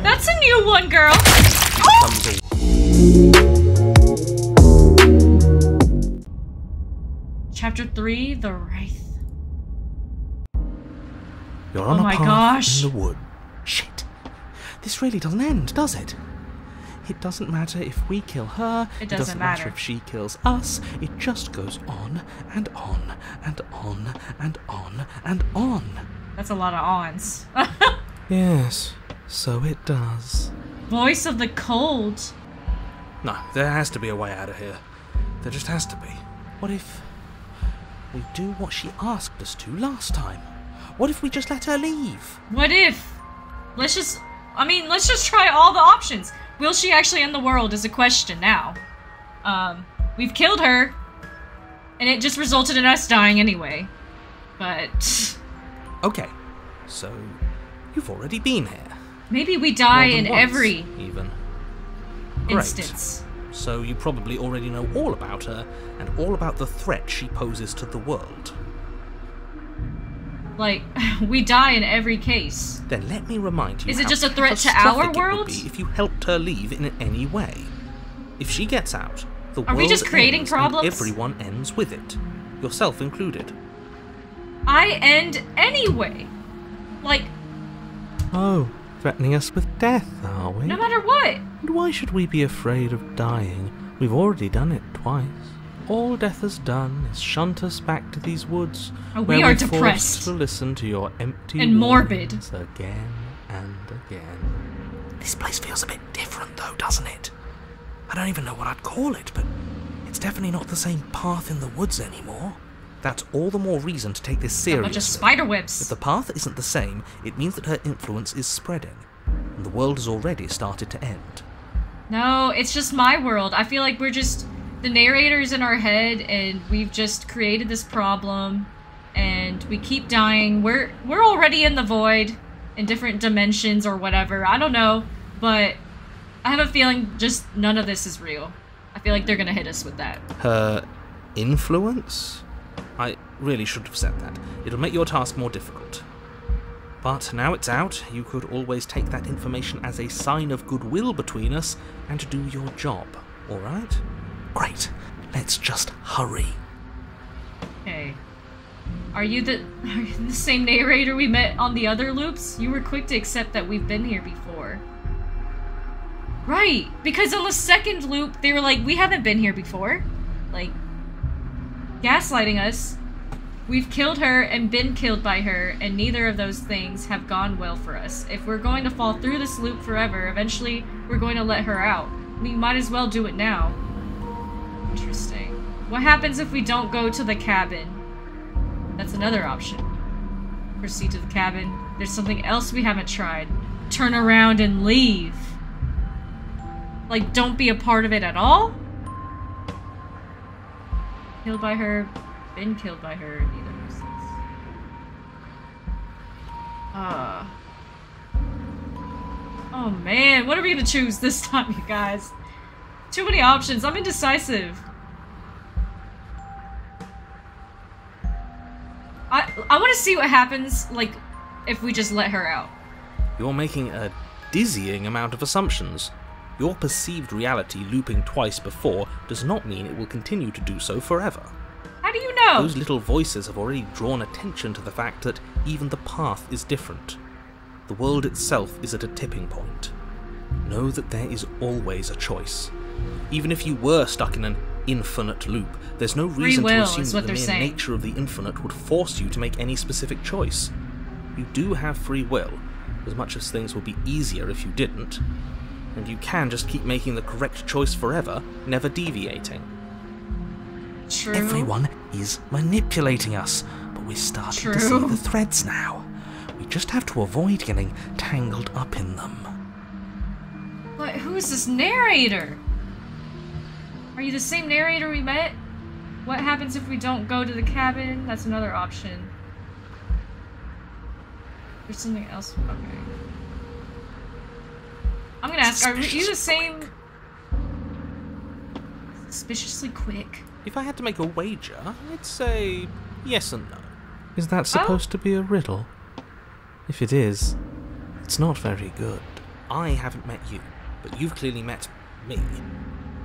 That's a new one, girl. Chapter 3, The Wraith. You're on Oh a my path gosh. in the wood. Shit. This really doesn't end, does it? It doesn't matter if we kill her. It doesn't doesn't matter matter if she kills us. It just goes on and on and on and on and on. That's a lot of ons. Yes, so it does. Voice of the Cold. No, there has to be a way out of here. There just has to be. What if we do what she asked us to last time? What if we just let her leave? What if? Let's just try all the options. Will she actually end the world is a question now. We've killed her, and it just resulted in us dying anyway. But... Okay, so you've already been here. maybe we die More than in once, every even. instance. Great. So you probably already know all about her, and all about the threat she poses to the world. Like, we die in every case. Then let me remind you. Is it how just a threat to catastrophic our it world? would be if you helped her leave in any way. If she gets out, the Are world we just creating ends, problems? and everyone ends with it, yourself included. I end anyway. Like, Oh, threatening us with death, are we? no matter what. And why should we be afraid of dying? We've already done it twice. All death has done is shunt us back to these woods, Oh, where we are we're depressed. forced to listen to your empty And morbid. words again and again. This place feels a bit different, though, doesn't it? I don't even know what I'd call it, but it's definitely not the same path in the woods anymore. That's all the more reason to take this A seriously. bunch of spider webs. If the path isn't the same, it means that her influence is spreading, and the world has already started to end. No, it's just my world. I feel like we're just the narrators in our head, and we've just created this problem, and we keep dying. We're already in the void, in different dimensions or whatever. I don't know, but I have a feeling just none of this is real. I feel like they're gonna hit us with that. Her influence? I really should have said that. It'll make your task more difficult. But now it's out, you could always take that information as a sign of goodwill between us and do your job, alright? Great. Let's just hurry. Okay. Are you the same narrator we met on the other loops? You were quick to accept that we've been here before. Right, because on the second loop, they were like, we haven't been here before. Like, gaslighting us. We've killed her and been killed by her, and neither of those things have gone well for us. If we're going to fall through this loop forever, eventually we're going to let her out. We might as well do it now. Interesting. What happens if we don't go to the cabin? That's another option. Proceed to the cabin. There's something else we haven't tried. Turn around and leave. Like, don't be a part of it at all? Killed by her, been killed by her, neither of those things. Oh man, what are we gonna choose this time, you guys? Too many options, I'm indecisive. I want to see what happens, like, if we just let her out. You're making a dizzying amount of assumptions. Your perceived reality looping twice before does not mean it will continue to do so forever. How do you know? Those little voices have already drawn attention to the fact that even the path is different. The world itself is at a tipping point. Know that there is always a choice. Even if you were stuck in an infinite loop, there's no reason to assume that the mere nature of the infinite would force you to make any specific choice. You do have free will, as much as things would be easier if you didn't. And you can just keep making the correct choice forever, never deviating. True. Everyone is manipulating us, but we're starting to see the threads now. We just have to avoid getting tangled up in them. But who is this narrator? Are you the same narrator we met? What happens if we don't go to the cabin? That's another option. There's something else. Okay. I'm gonna ask, are you the same? Suspiciously quick. If I had to make a wager, I'd say yes and no. Is that supposed to be a riddle? If it is, it's not very good. I haven't met you, but you've clearly met me.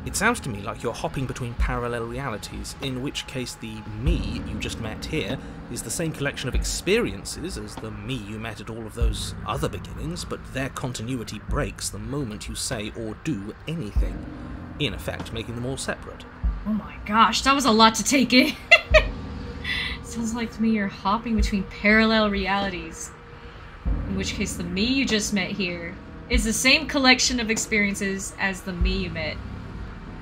It sounds to me like you're hopping between parallel realities, in which case the me you just met here is the same collection of experiences as the me you met at all of those other beginnings, but their continuity breaks the moment you say or do anything, in effect making them all separate. Oh my gosh, that was a lot to take in. Sounds like to me you're hopping between parallel realities, in which case the me you just met here is the same collection of experiences as the me you met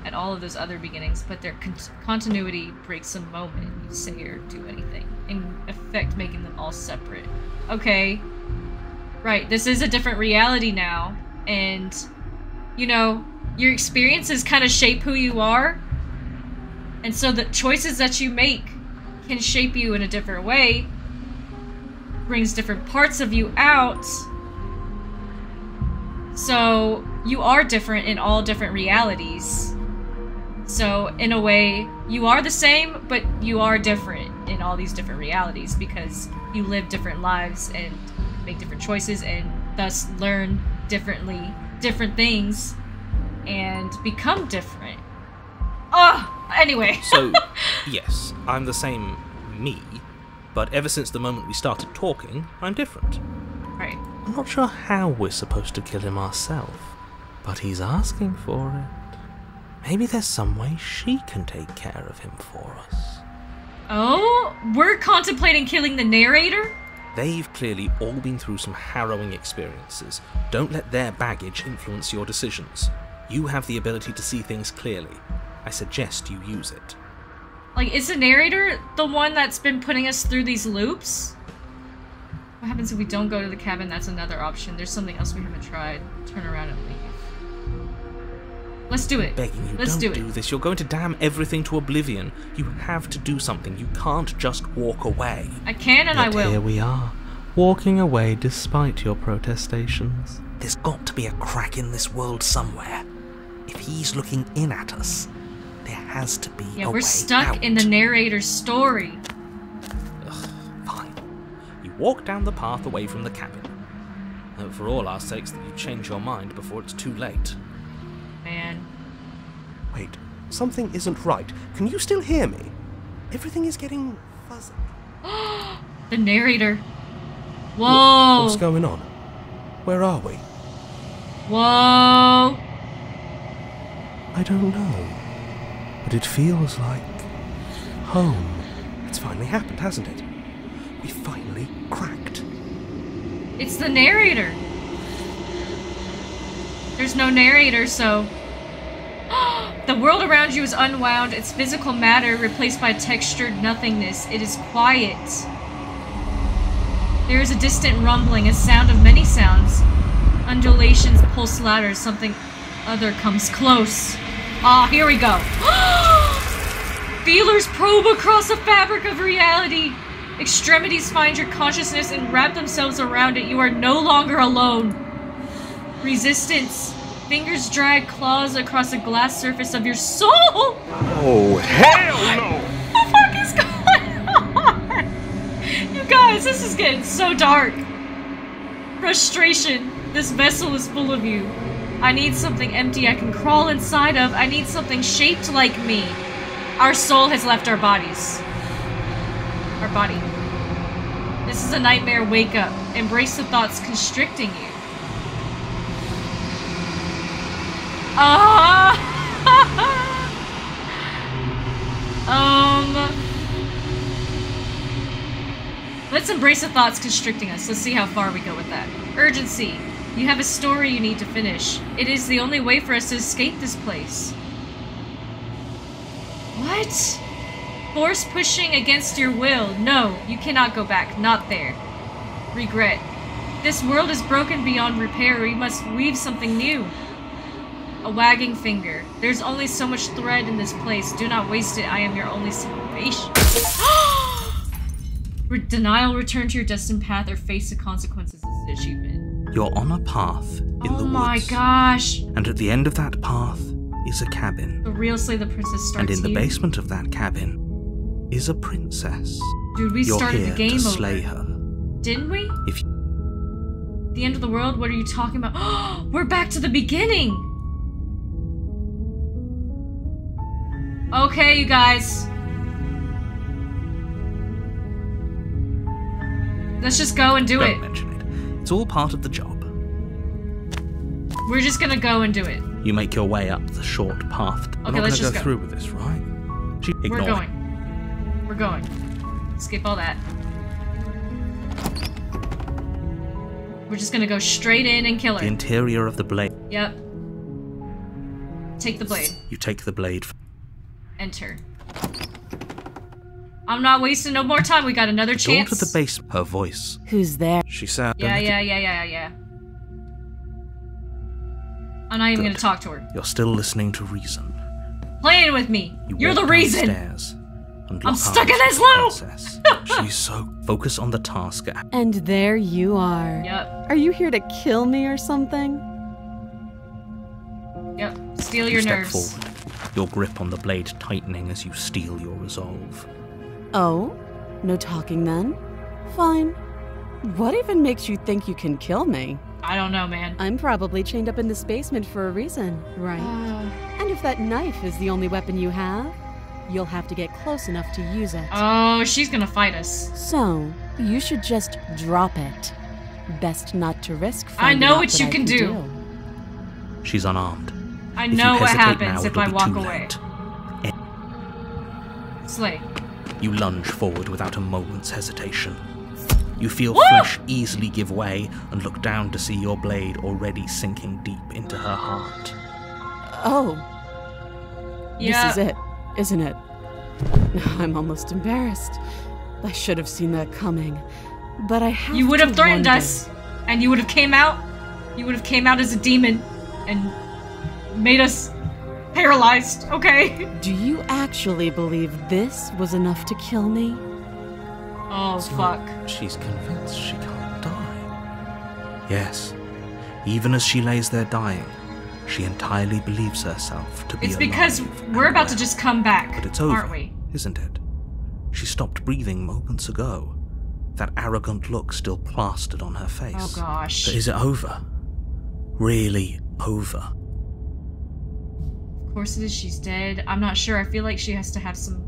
at all of those other beginnings, but their continuity breaks the moment you say or do anything, in effect making them all separate. Okay. Right, this is a different reality now, and, you know, your experiences kind of shape who you are, and so the choices that you make can shape you in a different way, brings different parts of you out, so you are different in all different realities. So, in a way, you are the same, but you are different in all these different realities because you live different lives and make different choices and thus learn differently, different things, and become different. Oh, anyway. So, yes, I'm the same me, but ever since the moment we started talking, I'm different. Right. I'm not sure how we're supposed to kill him ourselves, but he's asking for it. Maybe there's some way she can take care of him for us. Oh? We're contemplating killing the narrator? They've clearly all been through some harrowing experiences. Don't let their baggage influence your decisions. You have the ability to see things clearly. I suggest you use it. Like, is the narrator the one that's been putting us through these loops? What happens if we don't go to the cabin? That's another option. There's something else we haven't tried. Turn around and leave. Let's do it. Begging you, Let's don't do this. You're going to damn everything to oblivion. You have to do something. You can't just walk away. I can and I will. Here we are, walking away despite your protestations. There's got to be a crack in this world somewhere. If he's looking in at us, there has to be a way out. Yeah, we're stuck in the narrator's story. Ugh, fine. You walk down the path away from the cabin. For all our sakes that you change your mind before it's too late. Man. Wait, something isn't right. Can you still hear me? Everything is getting fuzzy. The narrator. Whoa. What's going on? Where are we? Whoa. I don't know. But it feels like home. It's finally happened, hasn't it? We finally cracked. It's the narrator. There's no narrator, so... The world around you is unwound, its physical matter replaced by textured nothingness. It is quiet. There is a distant rumbling, a sound of many sounds. Undulations pulse louder, something other comes close. Ah, here we go. Feelers probe across the fabric of reality. Extremities find your consciousness and wrap themselves around it. You are no longer alone. Resistance. Fingers drag claws across the glass surface of your soul! Oh, hell no! What the fuck is going on? You guys, this is getting so dark. Frustration. This vessel is full of you. I need something empty I can crawl inside of. I need something shaped like me. Our soul has left our bodies. Our body. This is a nightmare. Wake up. Embrace the thoughts constricting you. Let's embrace the thoughts constricting us. Let's see how far we go with that. Urgency. You have a story you need to finish. It is the only way for us to escape this place. What? Force pushing against your will. No, you cannot go back. Not there. Regret. This world is broken beyond repair. We must weave something new. A wagging finger. There's only so much thread in this place. Do not waste it. I am your only salvation. Denial, return to your destined path, or face the consequences of this achievement. You're on a path in the woods. Oh my gosh. And at the end of that path is a cabin. The real Slay the Princess starts And in the here. basement of that cabin is a princess. Dude, we You're started here the game to over. slay her. Didn't we? The end of the world? What are you talking about? We're back to the beginning! Okay, you guys. Let's just go and do it. Don't mention it. It's all part of the job. We're just gonna go and do it. You make your way up the short path. Okay, We're not let's going to just go go. through with this, right? We're going. We're going. Skip all that. We're just gonna go straight in and kill her. The interior of the blade. Yep. Take the blade. You take the blade. Enter. I'm not wasting no more time. We got another chance. Door to the base. Her voice. Who's there? She said. Yeah. I'm not even Good. gonna talk to her. You're still listening to reason. Playing with me. You're walk the reason. downstairs and I'm look stuck in after this the loop. princess. She's so focus on the task at hand. And there you are. Yep. Are you here to kill me or something? Yep. Steal You your step nerves. forward, your grip on the blade tightening as you steel your resolve. Oh? No talking then? Fine. What even makes you think you can kill me? I don't know, man. I'm probably chained up in this basement for a reason, right? And if that knife is the only weapon you have, you'll have to get close enough to use it. Oh, she's gonna fight us. So, you should just drop it. Best not to risk I finding know out what you I can do. She's unarmed. I If you know what hesitate happens now, if it'll I be walk too away. late. Slay. You lunge forward without a moment's hesitation. You feel Woo! flesh easily give way and look down to see your blade already sinking deep into her heart. Oh, Yeah. this is it, isn't it? I'm almost embarrassed. I should have seen that coming. But I have You would to have threatened wonder. us, and you would have came out. You would have came out as a demon, and made us paralyzed. Okay. Do you actually believe this was enough to kill me? Oh fuck. She's convinced she can't die. Yes, even as she lays there dying, she entirely believes herself to be It's alive. because and we're about to well. just come back, But it's over, aren't we? isn't it? She stopped breathing moments ago. That arrogant look still plastered on her face. Oh gosh. But is it over? Really over? Of course it is. She's dead. I'm not sure. I feel like she has to have some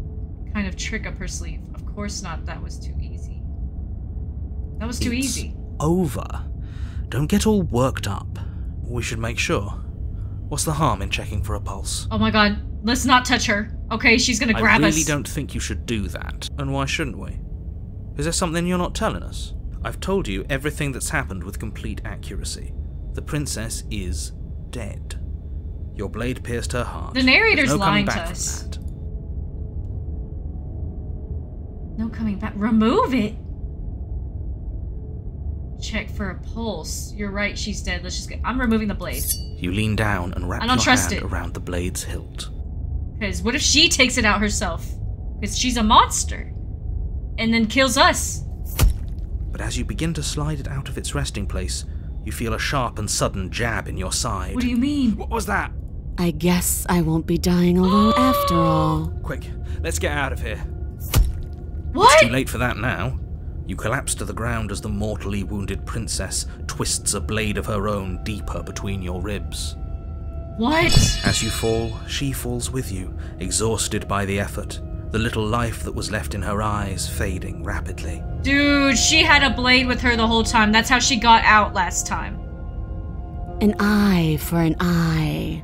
kind of trick up her sleeve. Of course not. That was too easy. That was too It's easy. over. Don't get all worked up. We should make sure. What's the harm in checking for a pulse? Oh my god. Let's not touch her. Okay, she's gonna grab I us. really don't think you should do that. And why shouldn't we? Is there something you're not telling us? I've told you everything that's happened with complete accuracy. The princess is dead. Your blade pierced her heart. The narrator's There's no coming lying to back from us. that. No coming back. Remove it. Check for a pulse. You're right. She's dead. Let's just get. I'm removing the blade. You lean down and wrap I don't your trust hand it. around the blade's hilt. Because what if she takes it out herself? Because she's a monster. And then kills us. But as you begin to slide it out of its resting place, you feel a sharp and sudden jab in your side. What do you mean? What was that? I guess I won't be dying alone after all. Quick, let's get out of here. What? It's too late for that now. You collapse to the ground as the mortally wounded princess twists a blade of her own deeper between your ribs. What? As you fall, she falls with you, exhausted by the effort, the little life that was left in her eyes fading rapidly. Dude, she had a blade with her the whole time. That's how she got out last time. An eye for an eye.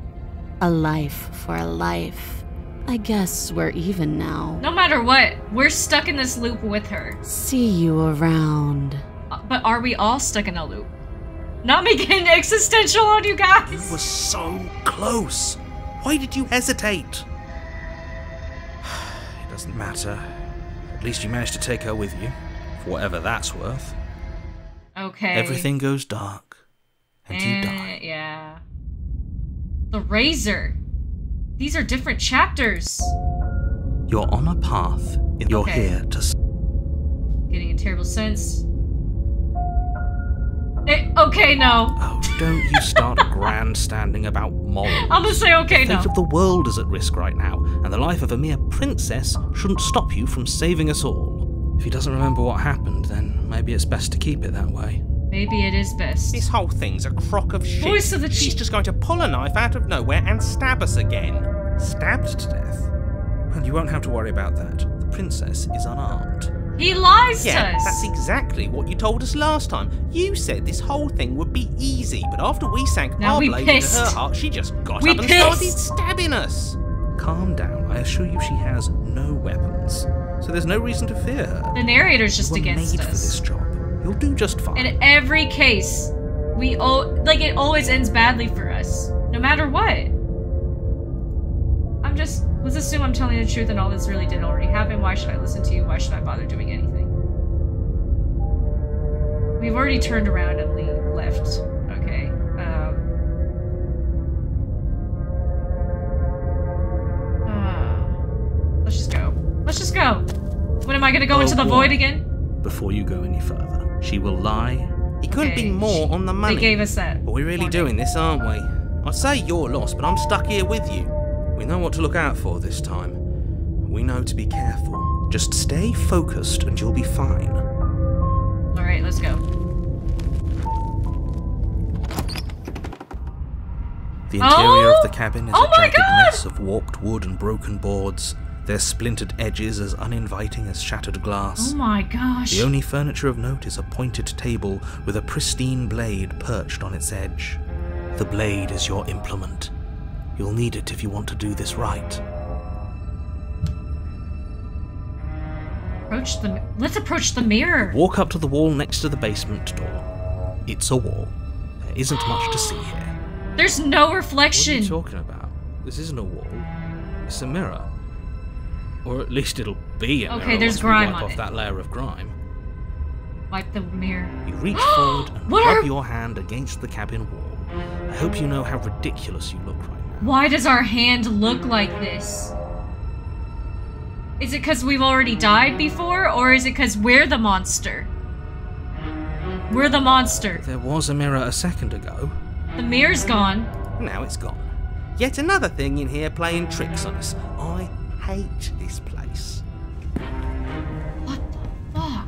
A life for a life. I guess we're even now. No matter what, we're stuck in this loop with her. See you around. But are we all stuck in a loop? Not me getting existential on you You guys! were so close. Why did you hesitate? It doesn't matter. At least you managed to take her with you, for whatever that's worth. Okay. Everything goes dark, and you die. Yeah. The Razor. These are different chapters. You're on a path. You're Okay. here to... Getting a terrible sense. Okay, no. Oh, don't you start grandstanding about morals. I'm gonna say okay, The no. fate of the world is at risk right now, and the life of a mere princess shouldn't stop you from saving us all. If he doesn't remember what happened, then maybe it's best to keep it that way. Maybe it is best. This whole thing's a crock of shit. Voice of the She's just going to pull a knife out of nowhere and stab us again. Stabbed to death? Well, you won't have to worry about that. The princess is unarmed. He lies Yeah, to us. that's exactly what you told us last time. You said this whole thing would be easy, but after we sank Now our we blade into pissed. her heart, she just got We up and pissed. started stabbing us. Calm down. I assure you she has no weapons. So there's no reason to fear her. The narrator's just You were against made for this us. job. You'll do just fine. In every case, it always ends badly for us. No matter what. Let's assume I'm telling the truth and all this really did already happen. Why should I listen to you? Why should I bother doing anything? We've already turned around and left. Okay. Let's just go. Let's just go. What, am I gonna go into the void again? Before you go any further, she will lie. It couldn't be more on the money. They gave us that. But we're really doing this, aren't we? I'd say you're lost, but I'm stuck here with you. We know what to look out for this time. We know to be careful. Just stay focused and you'll be fine. Alright, let's go. The interior of the cabin is a my jagged God! mess of warped wood and broken boards, their splintered edges as uninviting as shattered glass. Oh my gosh. The only furniture of note is a pointed table with a pristine blade perched on its edge. The blade is your implement. You'll need it if you want to do this right. Let's approach the mirror. Walk up to the wall next to the basement door. It's a wall. There isn't much to see here. There's no What are reflection. you talking about? This isn't a wall. It's a mirror. Or at least it'll be a mirror Okay, there's once we grime wipe on off it. that layer of grime. Wipe the mirror. You reach forward and What rub are- your hand against the cabin wall. I hope you know how ridiculous you look right now. Why does our hand look like this? Is it because we've already died before, or is it because we're the monster? We're the monster. There was a mirror a second ago. The mirror's gone. Now it's gone. Yet another thing in here playing tricks on us. I hate this place. What the fuck?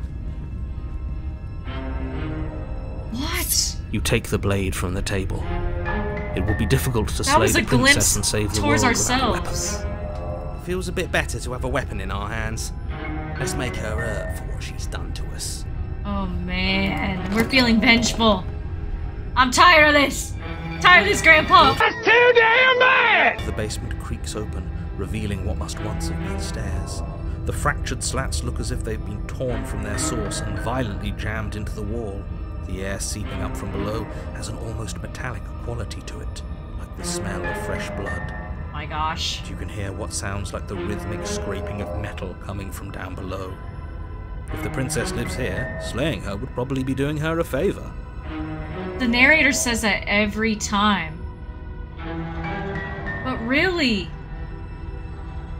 What? You take the blade from the table. It will be difficult to That slay was the a princess glimpse and save the towards world without a weapon. ourselves. Feels a bit better to have a weapon in our hands. Let's make her hurt for what she's done to us. Oh man, we're feeling vengeful. I'm tired of this. Tired of this, Grandpa. The basement creaks open, revealing what must once have been stairs. The fractured slats look as if they've been torn from their source and violently jammed into the wall. The air seeping up from below has an almost metallic quality to it, like the smell of fresh blood. My gosh. You can hear what sounds like the rhythmic scraping of metal coming from down below. If the princess lives here, slaying her would probably be doing her a favor. The narrator says that every time. But really,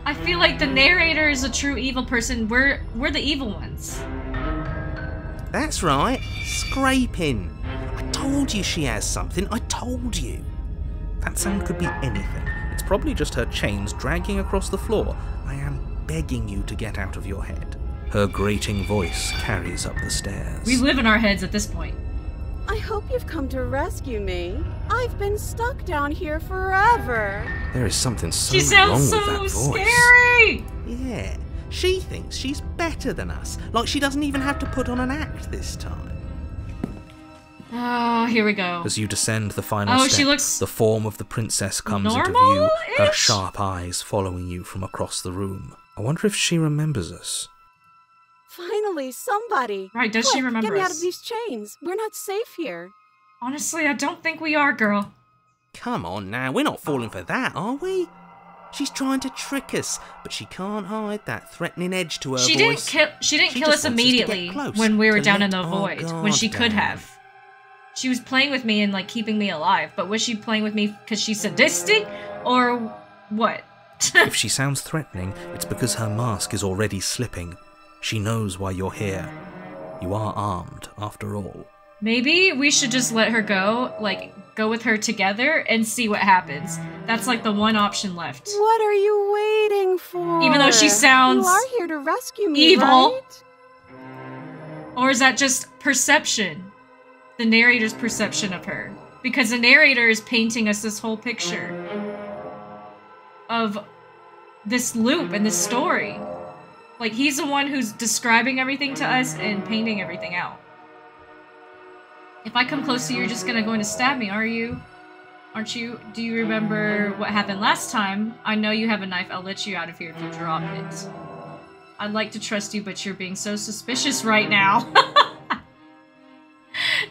I feel like the narrator is a true evil person. We're the evil ones. That's right. Scraping. I told you she has something. I told you. That sound could be anything. It's probably just her chains dragging across the floor. I am begging you to get out of your head. Her grating voice carries up the stairs. We live in our heads at this point. I hope you've come to rescue me. I've been stuck down here forever. There is something so She wrong sounds with so that voice. scary! Yeah. She thinks she's better than us. Like she doesn't even have to put on an act this time. Oh, here we go. As you descend the final Oh, step, she looks the form of the princess comes into view, her normal-ish? sharp eyes following you from across the room. I wonder if she remembers us. Finally, somebody. Right, does she Quick, remember Get me out us? of these chains. We're not safe here. Honestly, I don't think we are, girl. Come on now, we're not falling for that, are we? She's trying to trick us, but she can't hide that threatening edge to her She voice. didn't She kill just us wants us to get immediately close, when we were to down in let the our void, when guard she could down. have. She was playing with me and like keeping me alive, but was she playing with me because she's sadistic or what? If she sounds threatening, it's because her mask is already slipping. She knows why you're here. You are armed, after all. Maybe we should just let her go, like go with her together and see what happens. That's like the one option left. What are you waiting for? Even though she sounds You are here to rescue me, evil. right? Or is that just perception? the narrator's perception of her. Because the narrator is painting us this whole picture of this loop and this story. Like, he's the one who's describing everything to us and painting everything out. If I come close to you, you're just gonna go in to stab me, are you? Aren't you? Do you remember what happened last time? I know you have a knife. I'll let you out of here if you drop it. I'd like to trust you, but you're being so suspicious right now.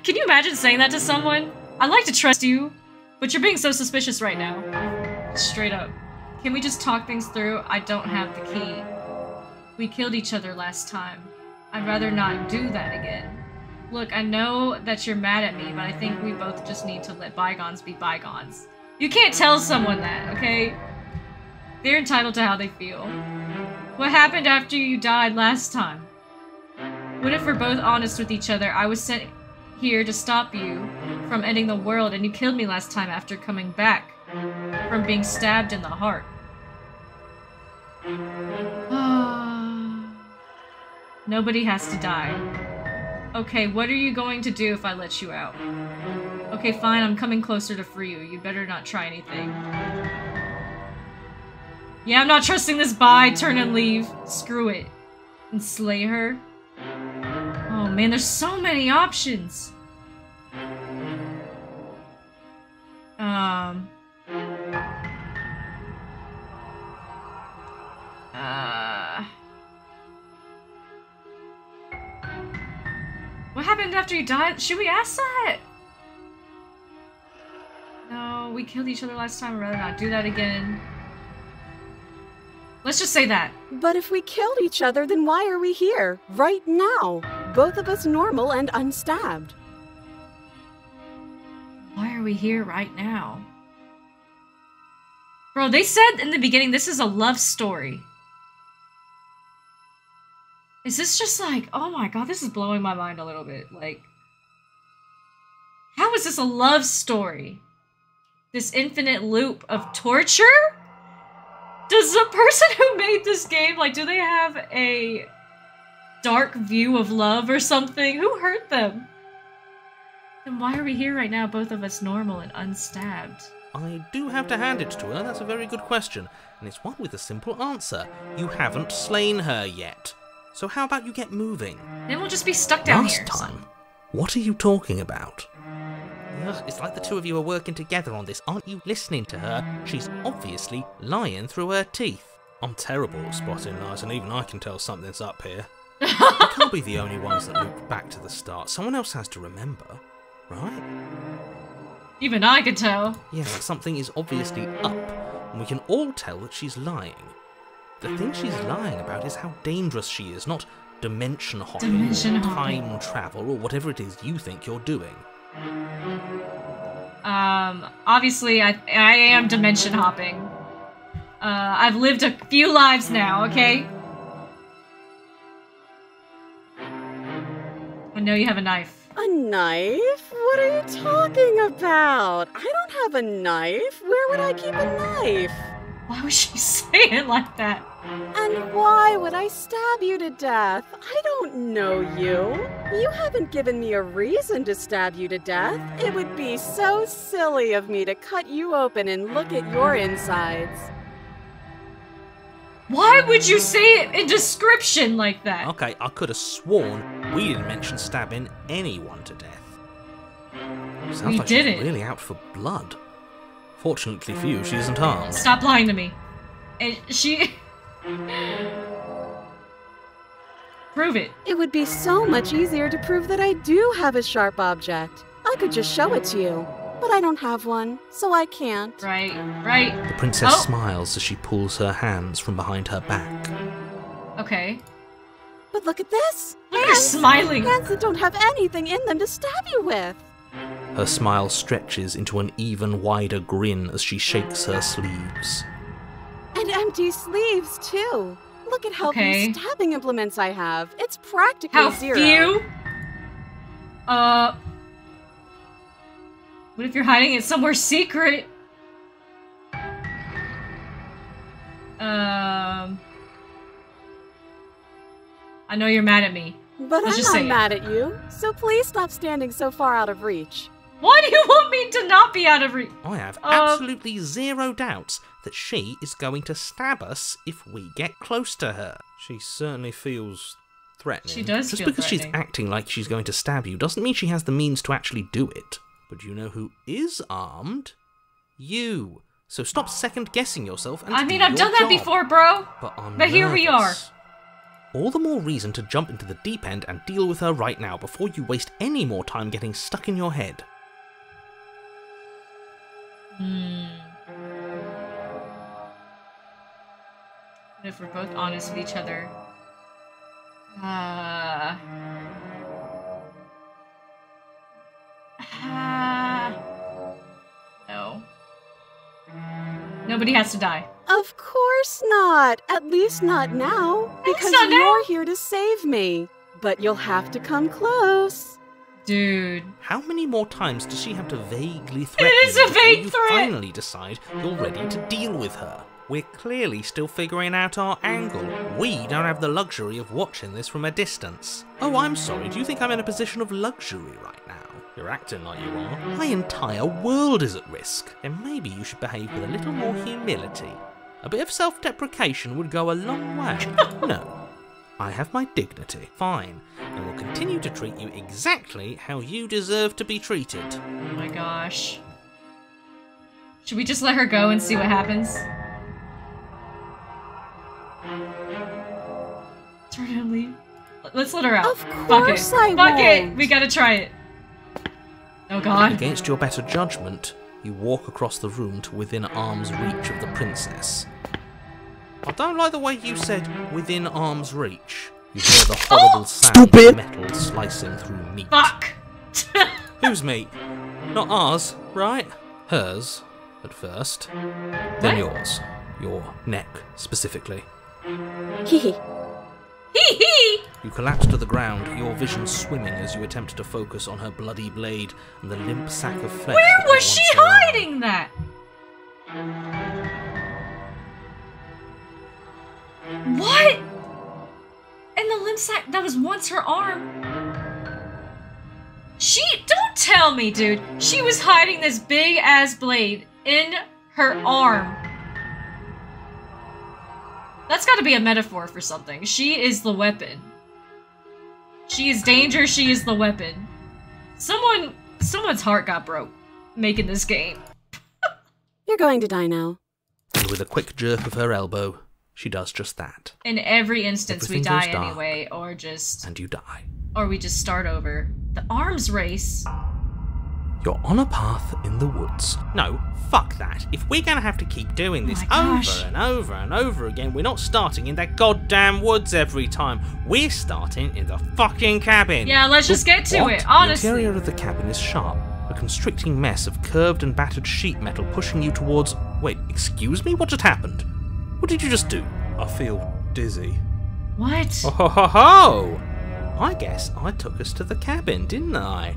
Can you imagine saying that to someone? I'd like to trust you, but you're being so suspicious right now. Straight up. Can we just talk things through? I don't have the key. We killed each other last time. I'd rather not do that again. Look, I know that you're mad at me, but I think we both just need to let bygones be bygones. You can't tell someone that, okay? They're entitled to how they feel. What happened after you died last time? What if we're both honest with each other? I was sent here to stop you from ending the world, and you killed me last time after coming back from being stabbed in the heart. Nobody has to die. Okay, what are you going to do if I let you out? Okay, fine, I'm coming closer to free you. You better not try anything. Yeah, I'm not trusting this bye, turn and leave. Screw it. And slay her? Oh man, there's so many options. What happened after you died? Should we ask that? No, we killed each other last time. I'd rather not do that again. Let's just say that. But if we killed each other, then why are we here? Right now. Both of us normal and unstabbed. Why are we here right now? Bro, they said in the beginning this is a love story. Is this just like, oh my god, this is blowing my mind a little bit. Like, how is this a love story? This infinite loop of torture? Does the person who made this game, like, do they have a dark view of love or something? Who hurt them? Then why are we here right now, both of us normal and unstabbed? I do have to hand it to her, that's a very good question. And it's one with a simple answer. You haven't slain her yet. So how about you get moving? Then we'll just be stuck down here. Last time? What are you talking about? Ugh, it's like the two of you are working together on this. Aren't you listening to her? She's obviously lying through her teeth. I'm terrible at spotting lies, and even I can tell something's up here. We can't be the only ones that loop back to the start. Someone else has to remember, right? Even I can tell. Yeah, something is obviously up, and we can all tell that she's lying. The thing she's lying about is how dangerous she is, not dimension hopping, time travel, or whatever it is you think you're doing. Obviously I am dimension hopping. I've lived a few lives now, okay? I know you have a knife. A knife? What are you talking about? I don't have a knife. Where would I keep a knife? Why would she say it like that? And why would I stab you to death? I don't know you. You haven't given me a reason to stab you to death. It would be so silly of me to cut you open and look at your insides. Why would you say it in description like that? Okay, I could have sworn we didn't mention stabbing anyone to death. Sounds like she's really out for blood. Fortunately for you, she isn't armed. Stop lying to me. And she... Prove it. It would be so much easier to prove that I do have a sharp object. I could just show it to you. But I don't have one, so I can't. Right. The princess smiles as she pulls her hands from behind her back. Okay. But look at this! Look at her smiling! Hands that don't have anything in them to stab you with! Her smile stretches into an even wider grin as she shakes her sleeves. And empty sleeves, too! Look at how few stabbing implements I have. It's practically zero. How few? What if you're hiding it somewhere secret? I know you're mad at me. But Let's I'm just not say it. mad at you, so please stop standing so far out of reach. Why do you want me to not be out of reach? I have absolutely zero doubts that she is going to stab us if we get close to her. She certainly feels threatening. She does Just feel because threatening. she's acting like she's going to stab you doesn't mean she has the means to actually do it. But you know who is armed? You. So stop second-guessing yourself and I do mean, I've your done that job. before, bro. But here we are. All the more reason to jump into the deep end and deal with her right now before you waste any more time getting stuck in your head. If we're both honest with each other. No. Nobody has to die. Of course not. At least not now. Because not now. you're here to save me. But you'll have to come close. Dude. How many more times does she have to vaguely threaten It is you a vague before you threat. finally decide you're ready to deal with her? We're clearly still figuring out our angle. We don't have the luxury of watching this from a distance. Oh, I'm sorry, do you think I'm in a position of luxury right now? You're acting like you are. My entire world is at risk. And maybe you should behave with a little more humility. A bit of self-deprecation would go a long way. No. I have my dignity. Fine. And will continue to treat you exactly how you deserve to be treated. Oh my gosh. Should we just let her go and see what happens? Try to leave. Let's let her out. Of Fuck course it. I Fuck it. won't. We gotta try it. Oh god. Against your better judgment, you walk across the room to within arm's reach of the princess. I don't like the way you said within arm's reach. You hear the horrible sound of metal slicing through meat. Fuck. Whose meat? Not ours, right? Hers, at first. Then What? yours. Your neck, specifically. Hee. Hee hee. You collapse to the ground, your vision swimming as you attempt to focus on her bloody blade and the limp sack of flesh. Where that was was she once her arm. hiding that? What? And the limb sack that was once her arm. Don't tell me, dude. She was hiding this big ass blade in her arm. That's gotta be a metaphor for something. She is the weapon. She is danger, she is the weapon. Someone's heart got broke making this game. You're going to die now. And with a quick jerk of her elbow, she does just that. In every instance Everything we die goes dark. anyway, or And you die. we just start over. The arms race. You're on a path in the woods. No, fuck that. If we're gonna have to keep doing this my over gosh. and over and over again, we're not starting in that goddamn woods every time. We're starting in the fucking cabin. Yeah, let's just get to What? it, honestly. The interior of the cabin is sharp. A constricting mess of curved and battered sheet metal pushing you towards... Wait, excuse me? What just happened? What did you just do? I feel dizzy. What? Oh ho ho ho! I guess I took us to the cabin, didn't I?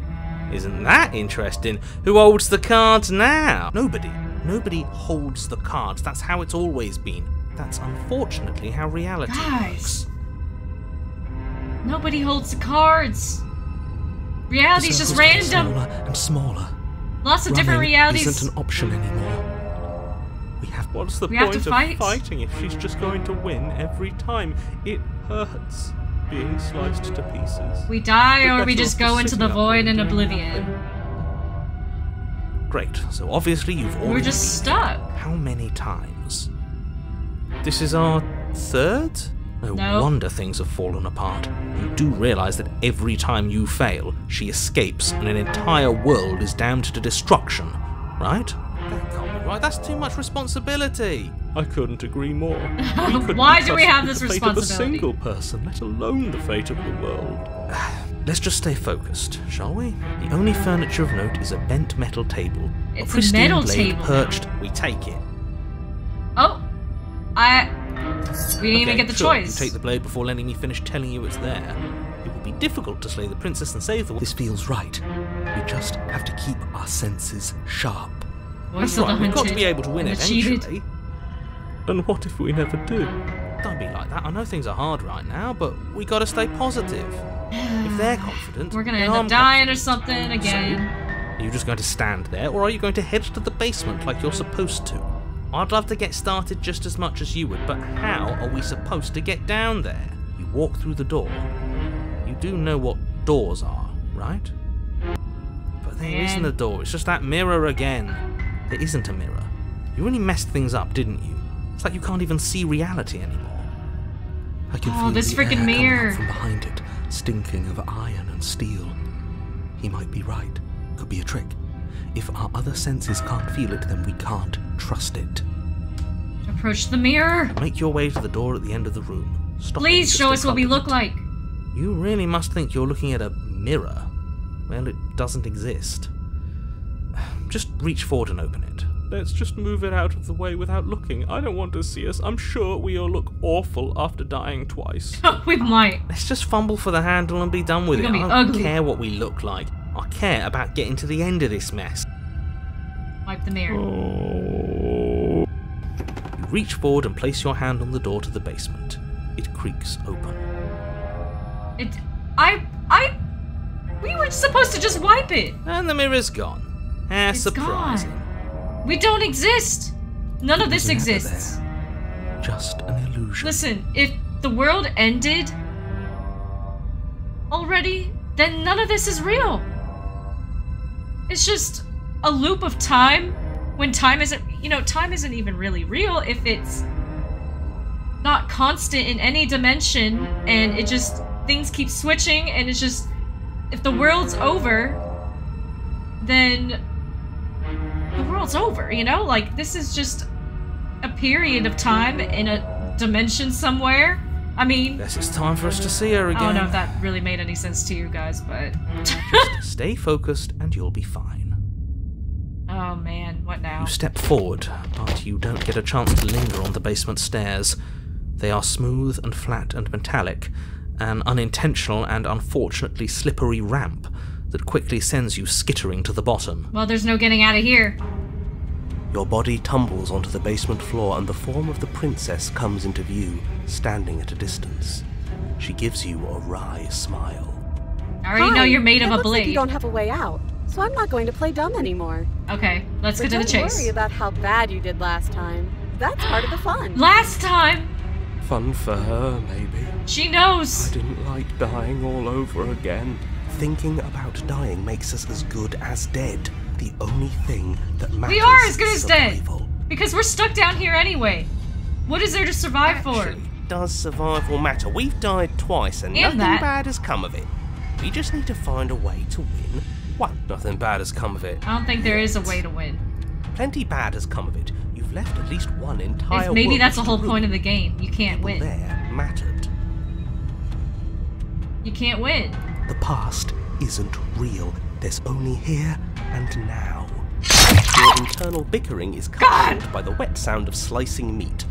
Isn't that interesting? Who holds the cards now? Nobody. Nobody holds the cards. That's how it's always been. That's unfortunately how reality Guys. works. Nobody holds the cards. Reality's The just circles get random. Smaller and smaller. Lots of different Running realities. isn't an option anymore. We have. What's the We have point to of fight? fighting if she's just going to win every time? It hurts being sliced to pieces. We die We're or we better just off go just into the sitting up void and and doing oblivion. nothing. Great. So obviously you've already. We're just stuck. How many times? This is our third? No No. wonder things have fallen apart. You do realise that every time you fail, she escapes and an entire world is damned to destruction, right? That can't be right. That's too much responsibility. I couldn't agree more. Why do we have this the fate of a responsibility? single person, let alone the fate of the world. Let's just stay focused, shall we? The only furniture of note is a bent metal table. It's a pristine metal blade table. perched. We take it. Oh. We didn't even Okay, get the sure, choice. You take the blade before letting me finish telling you it's there. It will be difficult to slay the princess and save the world. This feels right. We just have to keep our senses sharp. Voice That's of the right, we've got to hunted be able to win and the cheated. eventually. And what if we never do? Don't be like that. I know things are hard right now, but we gotta stay positive. If they're confident, We're gonna then end up I'm dying or something again. Are you just going to stand there, or are you going to head to the basement like you're supposed to? I'd love to get started just as much as you would, but how are we supposed to get down there? You walk through the door. You do know what doors are, right? But there isn't a door, it's just that mirror again. There isn't a mirror. You really messed things up, didn't you? It's like you can't even see reality anymore. I can feel this the freaking air mirror coming up from behind it, stinking of iron and steel. He might be right. Could be a trick. If our other senses can't feel it, then we can't trust it. Approach the mirror. Make your way to the door at the end of the room. Stop Please show us what we look like. You really must think you're looking at a mirror. Well, it doesn't exist. Just reach forward and open it. Let's just move it out of the way without looking. I don't want to see us. I'm sure we all look awful after dying twice. We might. Let's just fumble for the handle and be done with it. I don't ugly. care what we look like. I care about getting to the end of this mess. Wipe the mirror. You reach forward and place your hand on the door to the basement. It creaks open. We were supposed to just wipe it. And the mirror's gone. How surprising. Gone. We don't exist. None of this exists. There. Just an illusion. Listen, if the world ended already, then none of this is real. It's just a loop of time when time isn't, time isn't even really real if it's not constant in any dimension and it just, things keep switching and it's just, if the world's over, then the world's over, Like, this is just a period of time in a dimension somewhere. I mean... Guess it's time for us to see her again. I don't know if that really made any sense to you guys, but... Just stay focused and you'll be fine. Oh man, what now? You step forward, but you don't get a chance to linger on the basement stairs. They are smooth and flat and metallic, an unintentional and unfortunately slippery ramp that quickly sends you skittering to the bottom. Well, there's no getting out of here. Your body tumbles onto the basement floor and the form of the princess comes into view, standing at a distance. She gives you a wry smile. I already know you're made of a looks blade. Like you don't have a way out, so I'm not going to play dumb anymore. Okay, let's get to the chase. Don't worry about how bad you did last time. That's part of the fun. Last time! Fun for her, maybe. She knows! I didn't like dying all over again. Thinking about dying makes us as good as dead. The only thing that matters we are as good is as dead! survival. Because we're stuck down here anyway. What is there to survive for? Does survival matter? We've died twice and nothing bad has come of it. We just need to find a way to win. What? Nothing bad has come of it. I don't think there is a way to win. Plenty bad has come of it. You've left at least one entire Maybe world that's the to whole ruin. point of the game. You can't win. There mattered. You can't win. The past isn't real. There's only here and now. Your internal bickering is cut short by the wet sound of slicing meat.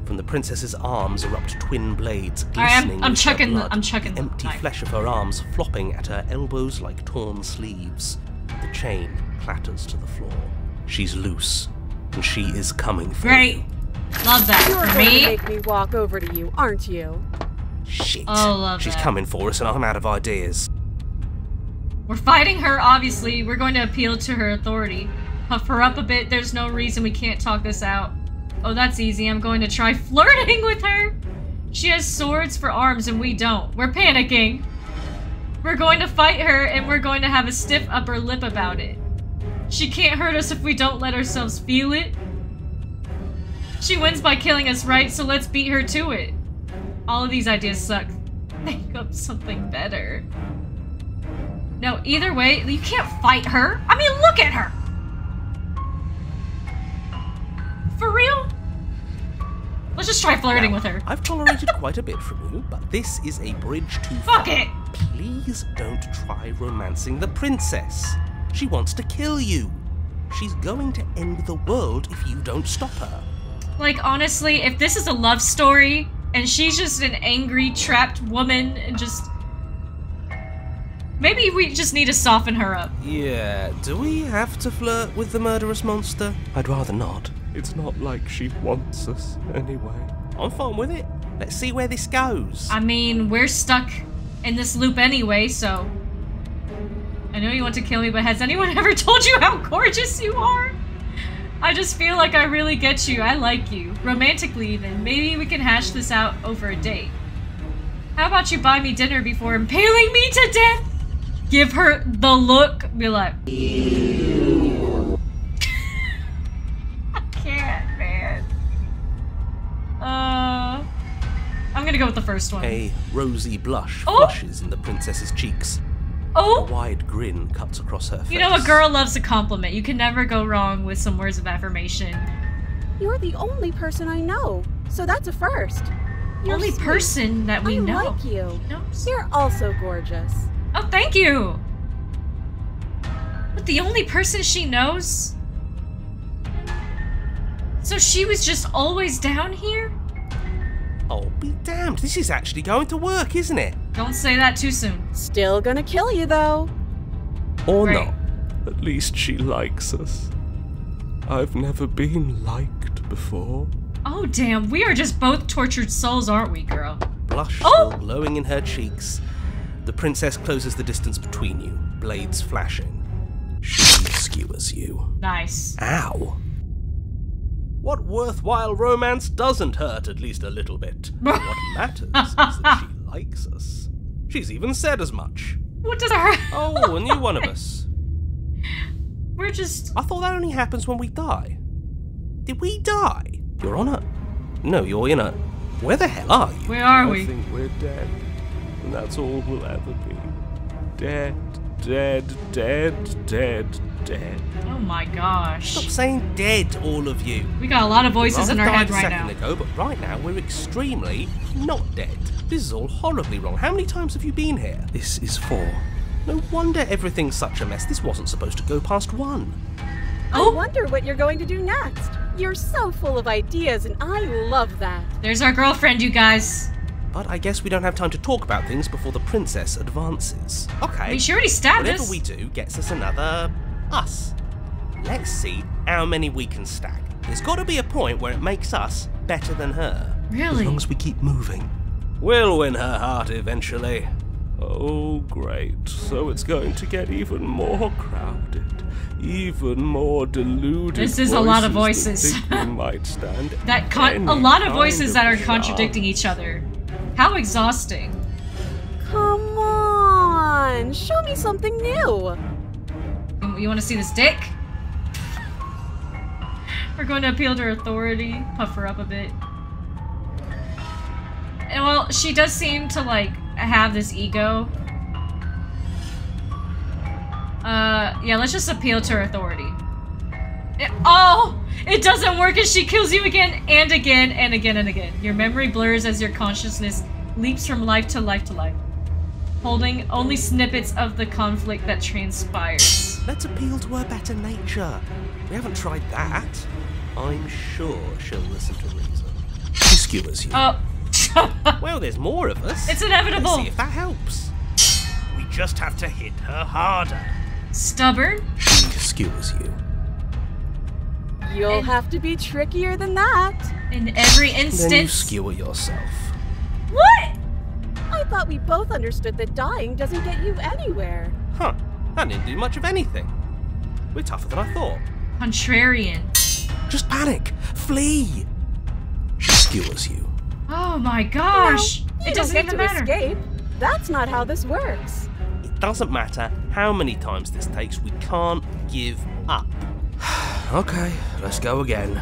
From the princess's arms erupt twin blades, glistening I'm with her chucking blood, the empty knife. flesh of her arms flopping at her elbows like torn sleeves. The chain clatters to the floor. She's loose, and she is coming for Great. you. Love that. You're For going to me, make me walk over to you, aren't you? Shit. Oh, love She's that. coming for us, and I'm out of ideas. we're fighting her, obviously. We're going to appeal to her authority. Puff her up a bit. There's no reason we can't talk this out. Oh, that's easy. I'm going to try flirting with her. She has swords for arms and we don't. We're panicking. We're going to fight her and we're going to have a stiff upper lip about it. She can't hurt us if we don't let ourselves feel it. She wins by killing us, right? So let's beat her to it. All of these ideas suck. Think up something better. No, either way, you can't fight her. I mean, look at her. For real? Let's just try flirting with her. I've tolerated quite a bit from you, but this is a bridge too far. Fuck it! Please don't try romancing the princess. She wants to kill you. She's going to end the world if you don't stop her. Like, honestly, if this is a love story, and she's just an angry, trapped woman, and just... Maybe we just need to soften her up. Yeah, do we have to flirt with the murderous monster? I'd rather not. It's not like she wants us anyway. I'm fine with it. Let's see where this goes. I mean, we're stuck in this loop anyway, so... I know you want to kill me, but has anyone ever told you how gorgeous you are? I just feel like I really get you. I like you. Romantically, even. Maybe we can hash this out over a date. How about you buy me dinner before impaling me to death? Give her the look. Be like... I can't, man. I'm gonna go with the first one. A rosy blush flushes in the princess's cheeks. A wide grin cuts across her face. You know, a girl loves a compliment. You can never go wrong with some words of affirmation. You're the only person I know, so that's a first. You're Only sweet. person that we know. I like you. No. You're also gorgeous. Oh, thank you! But the only person she knows? So she was just always down here? Oh, be damned. This is actually going to work, isn't it? Don't say that too soon. Still gonna kill you, though. Or Right. not. At least she likes us. I've never been liked before. Oh, damn. We are just both tortured souls, aren't we, girl? Blush Oh! still glowing in her cheeks. The princess closes the distance between you, blades flashing. She skewers you. Nice. Ow. What worthwhile romance doesn't hurt at least a little bit? What matters is that she likes us. She's even said as much. What does her... Oh, a new one of us. We're just... I thought that only happens when we die. Did we die? You're on a... No, you're in a... Where the hell are you? Where are I we? think we're dead. And that's all we'll ever be. Dead, dead, dead, dead, dead. Oh my gosh. Stop saying dead, all of you. We got a lot of voices in our head right now. a second ago, but right now we're extremely not dead. This is all horribly wrong. How many times have you been here? This is 4. No wonder everything's such a mess. This wasn't supposed to go past 1. Oh! I wonder what you're going to do next. You're so full of ideas, and I love that. There's our girlfriend, you guys. But I guess we don't have time to talk about things before the princess advances. Okay. I mean, she already stabbed Whatever us. we do gets us another... us. Let's see how many we can stack. There's got to be a point where it makes us better than her. Really? As long as we keep moving. We'll win her heart eventually. Oh, great. So it's going to get even more crowded. Even more deluded. This is a lot of that voices. think we might stand A lot of voices that are contradicting each other. How exhausting. Come on, show me something new. You want to see this dick? We're going to appeal to her authority, puff her up a bit. And well, she does seem to, like, have this ego. Yeah, let's just appeal to her authority. It doesn't work as she kills you again and again and again and again. Your memory blurs as your consciousness leaps from life to life to life, holding only snippets of the conflict that transpires. Let's appeal to her better nature. We haven't tried that. I'm sure she'll listen to reason. She skewers you. Oh. Well, there's more of us. It's inevitable. Let's see if that helps. We just have to hit her harder. Stubborn? She skewers you. You'll have to be trickier than that. In every Then you instance. skewer yourself. What? I thought we both understood that dying doesn't get you anywhere. Huh. That didn't do much of anything. We're tougher than I thought. Contrarian. Just panic. Flee. She skewers you. Oh my gosh. You It don't doesn't get even to matter. escape. That's not how this works. It doesn't matter how many times this takes, we can't give up. Okay, let's go again.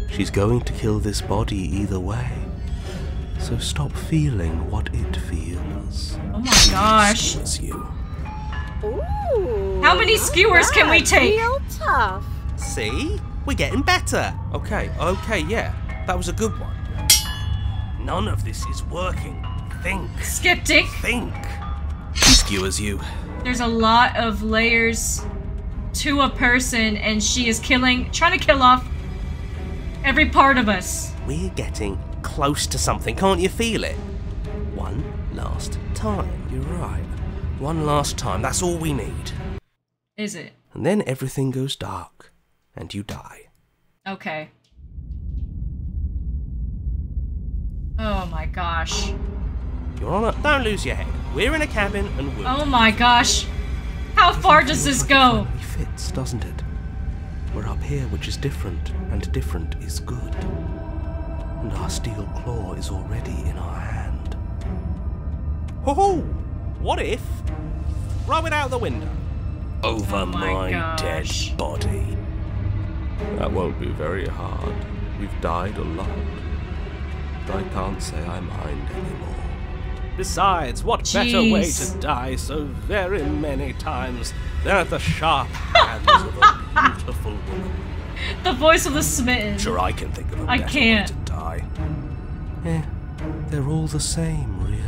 She's going to kill this body either way. So stop feeling what it feels. Oh my gosh. Skewers you. Ooh. How many skewers can we that's take? Real tough. See? We're getting better. Okay, yeah. That was a good one. None of this is working. Think. Skeptic. Think. She skewers you. There's a lot of layers to a person, and she is trying to kill off every part of us. We're getting close to something. Can't you feel it? One last time. You're right. One last time. That's all we need. Is it? And then everything goes dark. And you die. Okay. Oh my gosh. Your Honor, don't lose your head. We're in a cabin and we're... Oh my gosh. How far does this go? It finally fits, doesn't it? We're up here, which is different, and different is good. And our steel claw is already in our hand. Ho-ho! What if? Throw it out the window. Over Oh my gosh. dead body. That won't be very hard. We've died a lot. But I can't say I mind anymore. Besides, what better way to die so very many times than at the sharp hands of a beautiful woman? The voice of the smitten. Sure, I can think of a I better can't. way to die. They're all the same, really.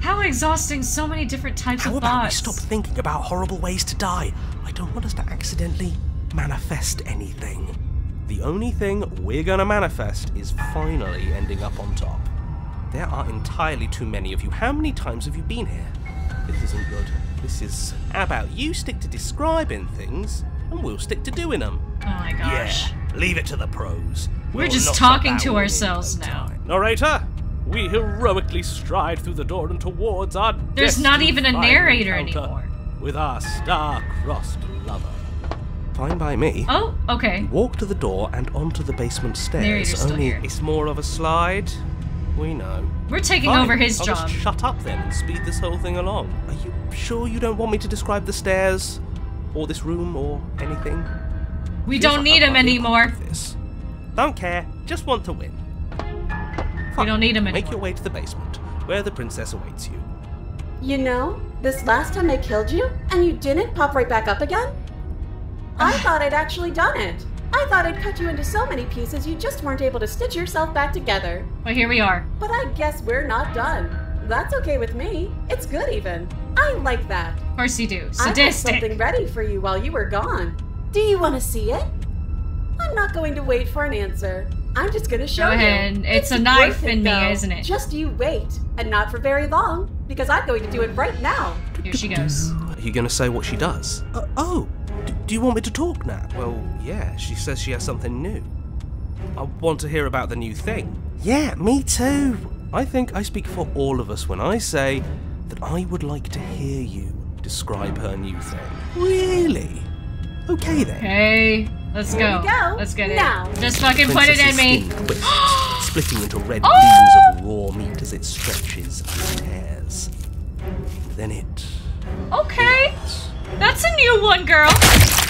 How exhausting, so many different types How of about we thoughts. stop thinking about horrible ways to die? I don't want us to accidentally manifest anything. The only thing we're gonna manifest is finally ending up on top. There are entirely too many of you. How many times have you been here? This isn't good. This is... How about you stick to describing things, and we'll stick to doing them. Oh my gosh. Yeah, leave it to the pros. We're We'll just knock talking that to one in ourselves no now. time. Narrator, we heroically stride through the door and towards our There's not even a destined narrator final encounter anymore. with our star-crossed lover. Fine by me. Oh, okay. Walk to the door and onto the basement stairs. Narrator's still here. It's more of a slide. We know. We're taking Fine, over his I'll job. Just shut up then and speed this whole thing along. Are you sure you don't want me to describe the stairs, or this room, or anything? We Feels don't like need I him might be a part anymore. of this. Don't care. Just want to win. We Fine, don't need him Make anymore. your way to the basement, where the princess awaits you. You know, this last time I killed you, and you didn't pop right back up again? I thought I'd actually done it. I thought I'd cut you into so many pieces you just weren't able to stitch yourself back together. But here we are. But I guess we're not done. That's okay with me. It's good even. I like that. Of course you do. I had Sadistic. something ready for you while you were gone. Do you want to see it? I'm not going to wait for an answer. I'm just going to show Go you. ahead. It's a knife worth it, in me, though. isn't it? Just you wait. And not for very long, because I'm going to do it right now. Here she goes. Are you going to say what she does? Do you want me to talk now? Well, yeah, she says she has something new. I want to hear about the new thing. Yeah, me too. I think I speak for all of us when I say that I would like to hear you describe her new thing. Really? Okay then. Okay. Let's Here go. we go. Let's get Now. it. Just fucking put it in Princess's me. skin twists, splitting into red gleams of raw meat as it stretches and tears. Then it Okay. That's a new one, girl.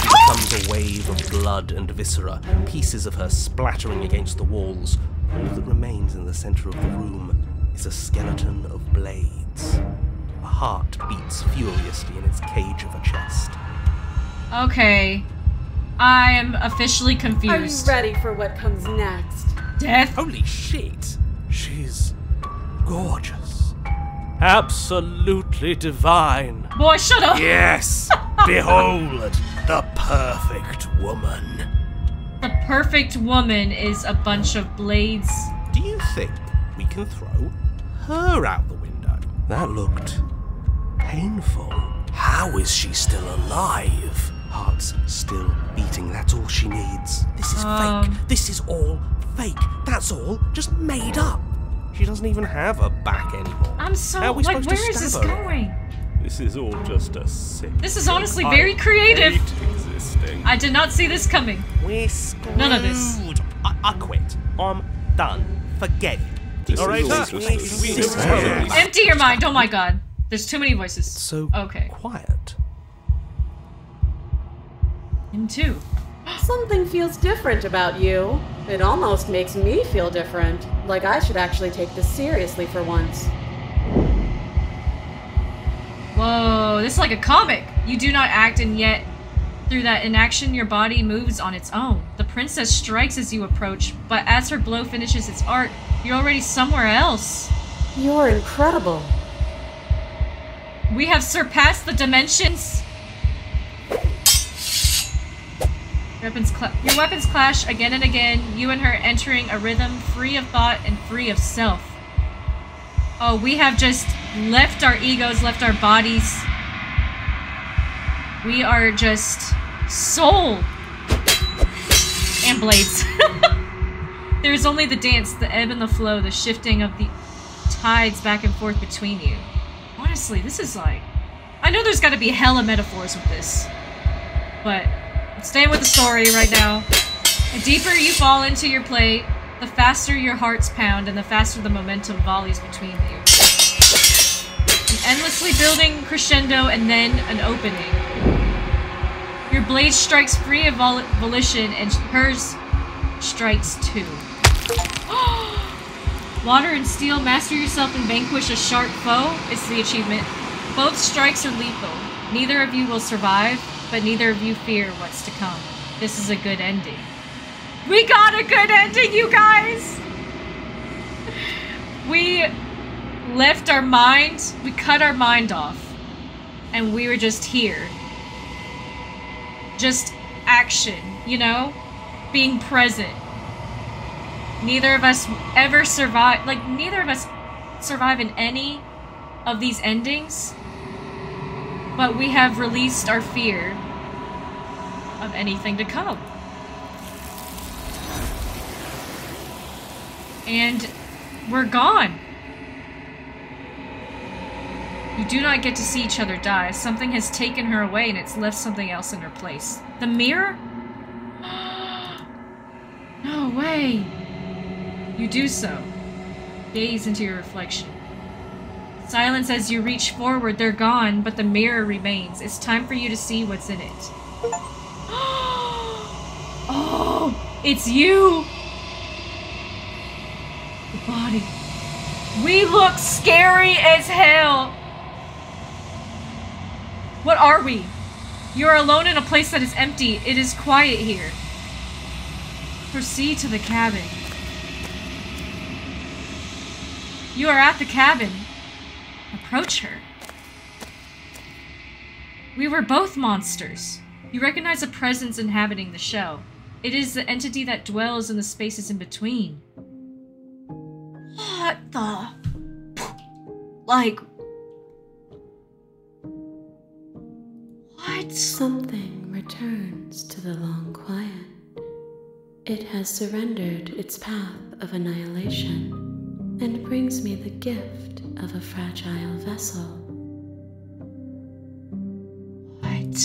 becomes a wave of blood and viscera, pieces of her splattering against the walls. All that remains in the center of the room is a skeleton of blades. A heart beats furiously in its cage of a chest. Okay. I am officially Are you confused. ready for what comes next? Death? Holy shit! She's gorgeous. Absolutely divine. Boy, shut up. Yes! Behold, the perfect woman. The perfect woman is a bunch of blades. Do you think we can throw her out the window? That looked painful. How is she still alive? Heart's still beating, that's all she needs. This is fake. This is all fake. That's all just made up. She doesn't even have a back anymore. I'm so, How are we like, supposed to where is this stab her? going? This is all just a sick. This is honestly very creative. Hate existing. I did not see this coming. We're screwed. None of this. I quit. I'm done. Forget it. Empty your mind. Oh my god. There's too many voices. So Okay. quiet. Him too. Something feels different about you. It almost makes me feel different. Like I should actually take this seriously for once. Whoa, this is like a comic. You do not act, and yet through that inaction your body moves on its own. The princess strikes as you approach, but as her blow finishes its arc, you're already somewhere else. You're incredible. We have surpassed the dimensions. Your weapons clash again and again, you and her entering a rhythm free of thought and free of self. Oh, we have just left our egos, left our bodies. We are just soul and blades. There is only the dance, the ebb and the flow, the shifting of the tides back and forth between you. Honestly, this is like... I know there's gotta be hella metaphors with this. But I'm staying with the story right now. The deeper you fall into your plate, the faster your hearts pound and the faster the momentum volleys between you. An endlessly building crescendo and then an opening. Your blade strikes free of volition and hers strikes too. Water and steel, master yourself and vanquish a sharp foe is the achievement. Both strikes are lethal. Neither of you will survive, but neither of you fear what's to come. This is a good ending. We got a good ending, you guys! We left our mind, we cut our mind off, and we were just here. Just action, you know? Being present. Neither of us ever survive, like, neither of us survive in any of these endings, but we have released our fear of anything to come. And we're gone. You do not get to see each other die. Something has taken her away and it's left something else in her place. The mirror? No way. You do so. Gaze into your reflection. Silence as you reach forward. They're gone, but the mirror remains. It's time for you to see what's in it. Oh, it's you! The body. We look scary as hell! What are we? You are alone in a place that is empty. It is quiet here. Proceed to the cabin. You are at the cabin. Approach her. We were both monsters. You recognize a presence inhabiting the shell. It is the entity that dwells in the spaces in between. What the... Like... What? Something returns to the long quiet. It has surrendered its path of annihilation and brings me the gift of a fragile vessel. What?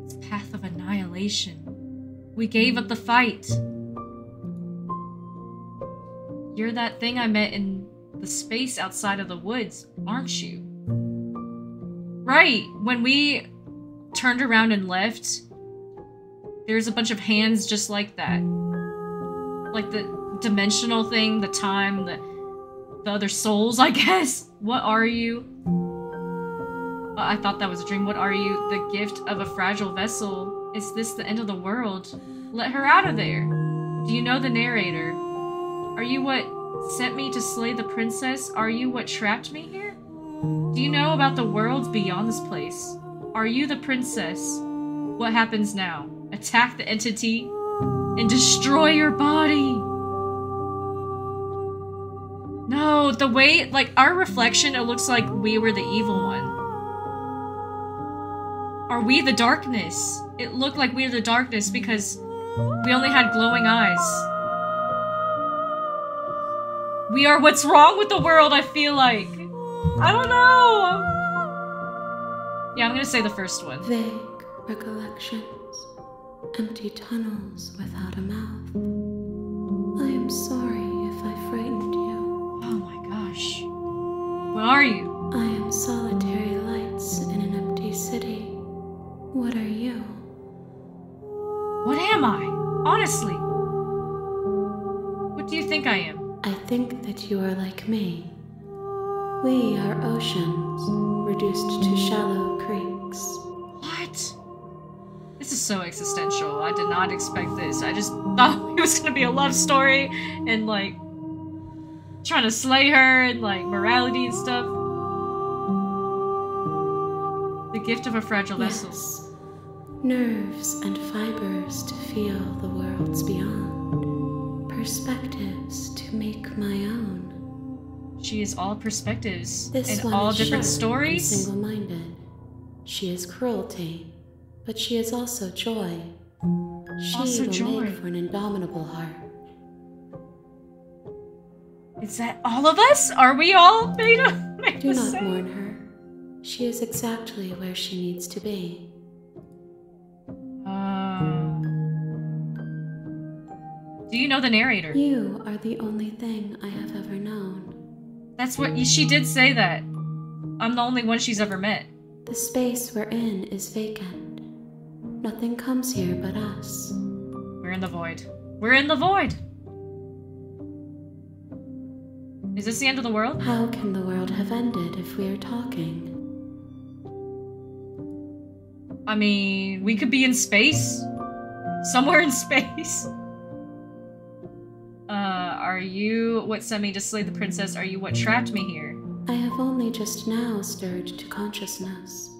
Its path of annihilation. We gave up the fight. You're that thing I met in the space outside of the woods, aren't you? Right, when we turned around and left, there's a bunch of hands just like that. Like the dimensional thing, the time, the other souls, I guess. What are you? I thought that was a dream. What are you? The gift of a fragile vessel. Is this the end of the world? Let her out of there. Do you know the narrator? Are you what sent me to slay the princess? Are you what trapped me here? Do you know about the worlds beyond this place? Are you the princess? What happens now? Attack the entity and destroy your body. No, the way, like, our reflection, it looks like we were the evil one. Are we the darkness? It looked like we were the darkness because we only had glowing eyes. We are what's wrong with the world, I feel like. I don't know. Yeah, I'm gonna say the first one. Vague recollections. Empty tunnels without a mouth. I am sorry if I frightened you. Oh my gosh. What are you? I am solitary lights in an empty city. What are you? What am I? Honestly. What do you think I am? I think that you are like me. We are oceans, reduced to shallow creeks. What? This is so existential. I did not expect this. I just thought it was gonna be a love story and, like, trying to slay her and, like, morality and stuff. The gift of a fragile vessel. Yes. Nerves and fibers to feel the worlds beyond. Perspectives to make my own. She is all perspectives This and one all is different sharp stories. and single-minded. She is cruelty, but she is also joy. She Also will joy. make for an indomitable heart. Is that all of us? Are we all made Do the not same? mourn her. She is exactly where she needs to be. Do you know the narrator? You are the only thing I have ever known. That's what she did say that. I'm the only one she's ever met. The space we're in is vacant. Nothing comes here but us. We're in the void. We're in the void! Is this the end of the world? How can the world have ended if we are talking? I mean, we could be in space. Somewhere in space. Are you what sent me to slay the princess? Are you what trapped me here? I have only just now stirred to consciousness.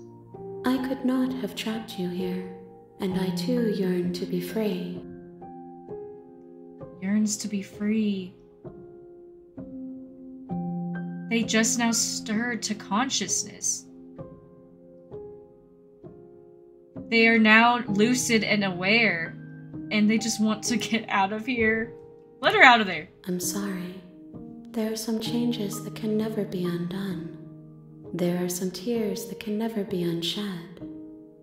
I could not have trapped you here, and I too yearn to be free. Yearns to be free. They just now stirred to consciousness. They are now lucid and aware, and they just want to get out of here. Let her out of there. I'm sorry. There are some changes that can never be undone. There are some tears that can never be unshed.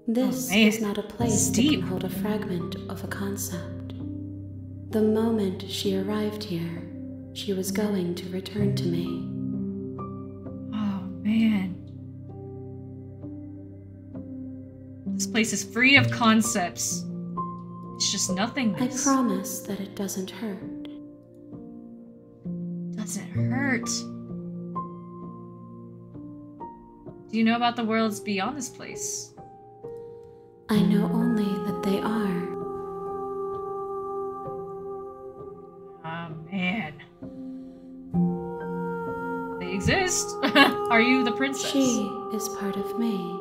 This is not a place that can hold a fragment of a concept. The moment she arrived here, she was going to return to me. Oh, man. This place is free of concepts. It's just nothingness. I promise that it doesn't hurt. Doesn't hurt. Do you know about the worlds beyond this place? I know only that they are. Oh, man. They exist. Are you the princess? She is part of me,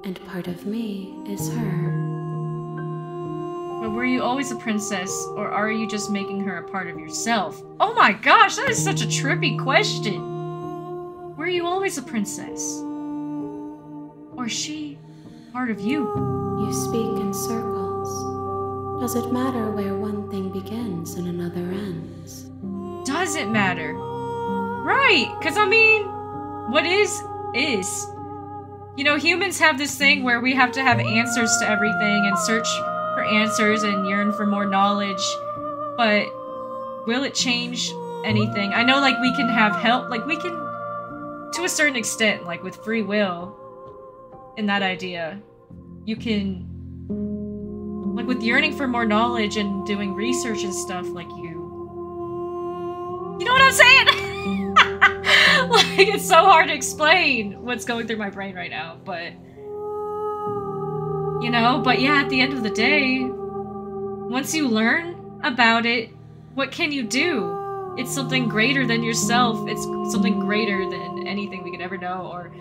and part of me is her. But were you always a princess, or are you just making her a part of yourself? Oh my gosh, that is such a trippy question. Were you always a princess? Or is she part of you? You speak in circles. Does it matter where one thing begins and another ends? Does it matter? Right, because I mean, what is. You know, humans have this thing where we have to have answers to everything and search for answers and yearn for more knowledge, but will it change anything? I know, like, we can have help, like, we can, to a certain extent, like, with free will, in that idea, you can, like, with yearning for more knowledge and doing research and stuff, like, you know what I'm saying? Like, it's so hard to explain what's going through my brain right now, but you know, but yeah, at the end of the day, once you learn about it, what can you do? It's something greater than yourself. It's something greater than anything we could ever know, or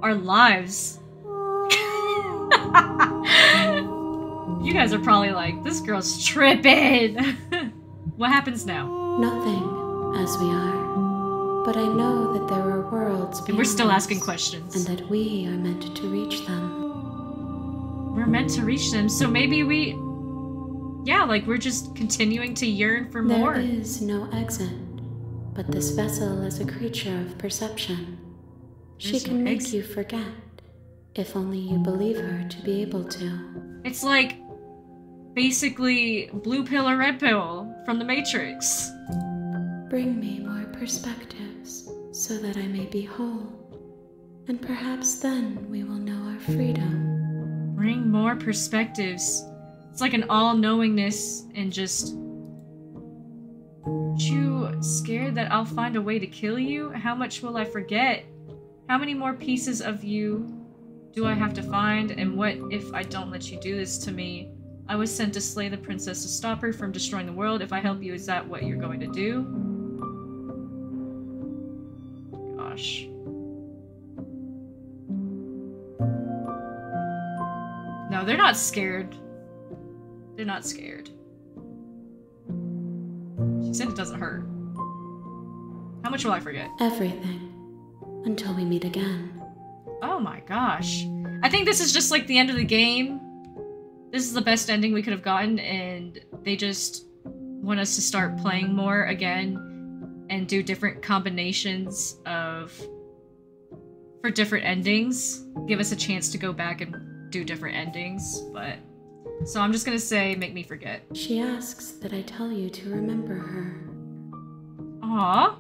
our lives. You guys are probably like, this girl's tripping. What happens now? Nothing, as we are. But I know that there are worlds beyond And we're still us, asking questions. and that we are meant to reach them. We're meant to reach them, so maybe we... Yeah, like, we're just continuing to yearn for more. There is no exit, but this vessel is a creature of perception. She can make you forget, if only you believe her to be able to. It's like, basically, blue pill or red pill from the Matrix. Bring me more perspectives, so that I may be whole, and perhaps then we will know our freedom. Bring more perspectives. It's like an all-knowingness and just... Aren't you scared that I'll find a way to kill you? How much will I forget? How many more pieces of you do I have to find? And what if I don't let you do this to me? I was sent to slay the princess to stop her from destroying the world. If I help you, is that what you're going to do? Gosh. No, they're not scared. They're not scared. She said it doesn't hurt. How much will I forget? Everything. Until we meet again. Oh my gosh. I think this is just like the end of the game. This is the best ending we could have gotten, and they just want us to start playing more again and do different combinations for different endings. Give us a chance to go back and do different endings, but... So I'm just gonna say, make me forget. She asks that I tell you to remember her. Aww.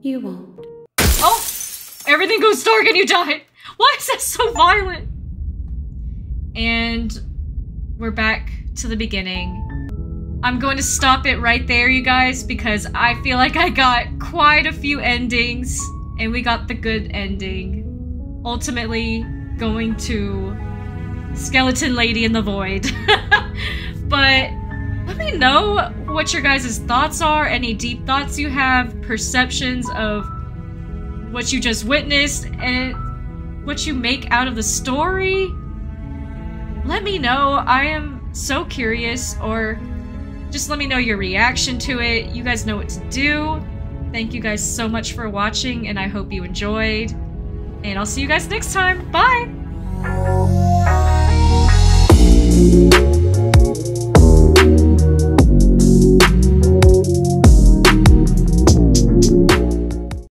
You won't. Oh! Everything goes dark and you die! Why is that so violent? And we're back to the beginning. I'm going to stop it right there, you guys, because I feel like I got quite a few endings, and we got the good ending. Ultimately, going to Skeleton Lady in the Void. But let me know what your guys' thoughts are, any deep thoughts you have, perceptions of what you just witnessed, and what you make out of the story. Let me know. I am so curious, or just let me know your reaction to it. You guys know what to do. Thank you guys so much for watching, and I hope you enjoyed. And I'll see you guys next time. Bye!